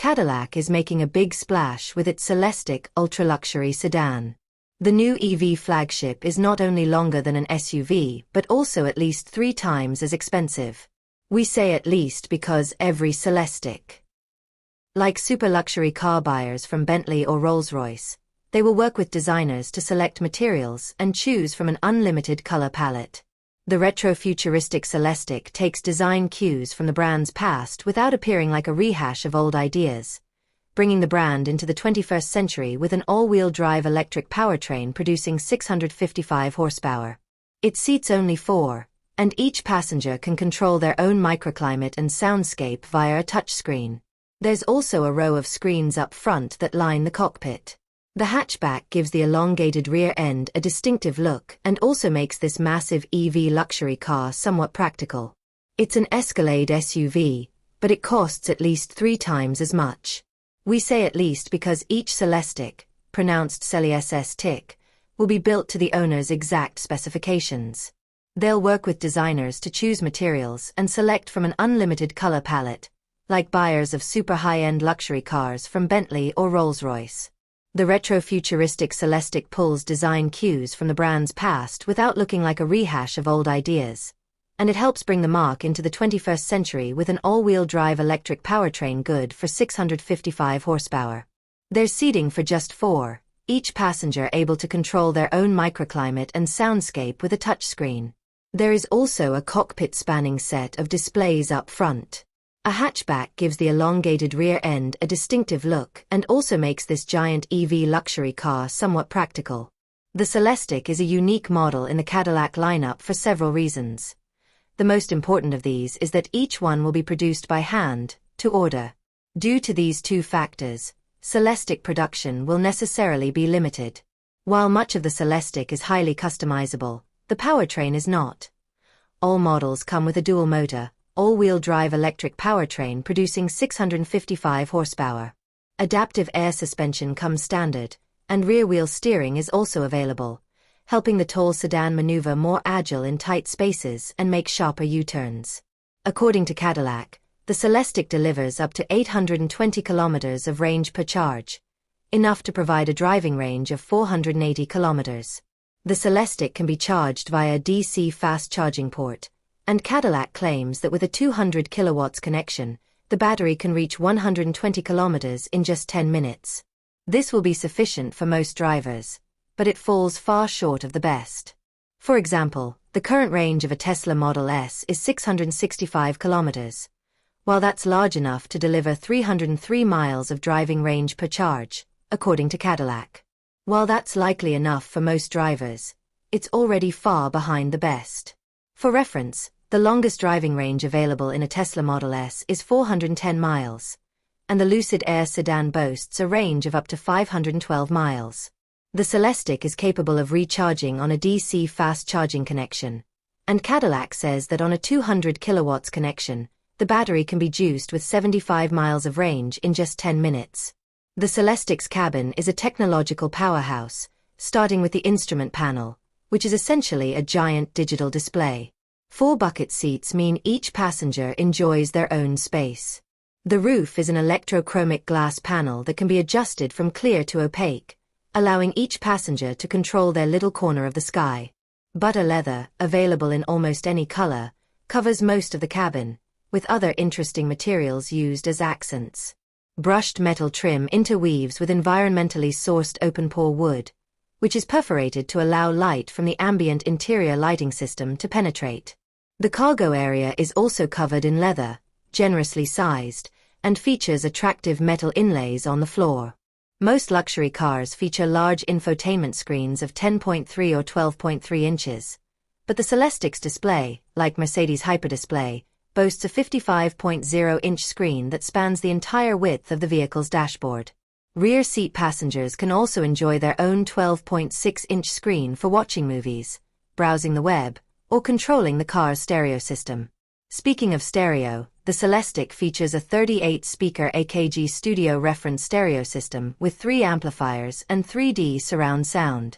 Cadillac is making a big splash with its Celestiq ultra-luxury sedan. The new EV flagship is not only longer than an SUV but also at least 3 times as expensive. We say at least because every Celestiq, like super luxury car buyers from Bentley or Rolls-Royce, they will work with designers to select materials and choose from an unlimited color palette. The retro-futuristic Celestiq takes design cues from the brand's past without appearing like a rehash of old ideas, bringing the brand into the 21st century with an all-wheel drive electric powertrain producing 655 horsepower. It seats only 4, and each passenger can control their own microclimate and soundscape via a touchscreen. There's also a row of screens up front that line the cockpit. The hatchback gives the elongated rear end a distinctive look and also makes this massive EV luxury car somewhat practical. It's an Escalade SUV, but it costs at least 3 times as much. We say at least because each Celestiq, pronounced sel-ESS-tick, will be built to the owner's exact specifications. They'll work with designers to choose materials and select from an unlimited color palette, like buyers of super high-end luxury cars from Bentley or Rolls-Royce. The retro-futuristic Celestiq pulls design cues from the brand's past without looking like a rehash of old ideas, and it helps bring the marque into the 21st century with an all-wheel drive electric powertrain good for 655 horsepower. There's seating for just 4, each passenger able to control their own microclimate and soundscape with a touchscreen. There is also a cockpit-spanning set of displays up front. A hatchback gives the elongated rear end a distinctive look and also makes this giant EV luxury car somewhat practical. The Celestiq is a unique model in the Cadillac lineup for several reasons. The most important of these is that each one will be produced by hand, to order. Due to these 2 factors, Celestiq production will necessarily be limited. While much of the Celestiq is highly customizable, the powertrain is not. All models come with a dual motor, all-wheel drive electric powertrain producing 655 horsepower. Adaptive air suspension comes standard, and rear-wheel steering is also available, helping the tall sedan maneuver more agile in tight spaces and make sharper U-turns. According to Cadillac, the Celestiq delivers up to 820 kilometers of range per charge, enough to provide a driving range of 480 kilometers. The Celestiq can be charged via a DC fast charging port, and Cadillac claims that with a 200 kilowatts connection, the battery can reach 120 kilometers in just 10 minutes. This will be sufficient for most drivers, but it falls far short of the best. For example, the current range of a Tesla Model S is 665 kilometers. While that's large enough to deliver 303 miles of driving range per charge, according to Cadillac. While that's likely enough for most drivers, it's already far behind the best. For reference, the longest driving range available in a Tesla Model S is 410 miles, and the Lucid Air sedan boasts a range of up to 512 miles. The Celestiq is capable of recharging on a DC fast charging connection, and Cadillac says that on a 200 kilowatts connection, the battery can be juiced with 75 miles of range in just 10 minutes. The Celestiq's cabin is a technological powerhouse, starting with the instrument panel, which is essentially a giant digital display. 4 bucket seats mean each passenger enjoys their own space. The roof is an electrochromic glass panel that can be adjusted from clear to opaque, allowing each passenger to control their little corner of the sky. Butter leather, available in almost any color, covers most of the cabin, with other interesting materials used as accents. Brushed metal trim interweaves with environmentally sourced open-pore wood, which is perforated to allow light from the ambient interior lighting system to penetrate. The cargo area is also covered in leather, generously sized, and features attractive metal inlays on the floor. Most luxury cars feature large infotainment screens of 10.3 or 12.3 inches, but the Celestiq's display, like Mercedes Hyperdisplay, boasts a 55.0-inch screen that spans the entire width of the vehicle's dashboard. Rear seat passengers can also enjoy their own 12.6-inch screen for watching movies, browsing the web, or controlling the car's stereo system. Speaking of stereo, the Celestiq features a 38-speaker AKG Studio reference stereo system with 3 amplifiers and 3D surround sound.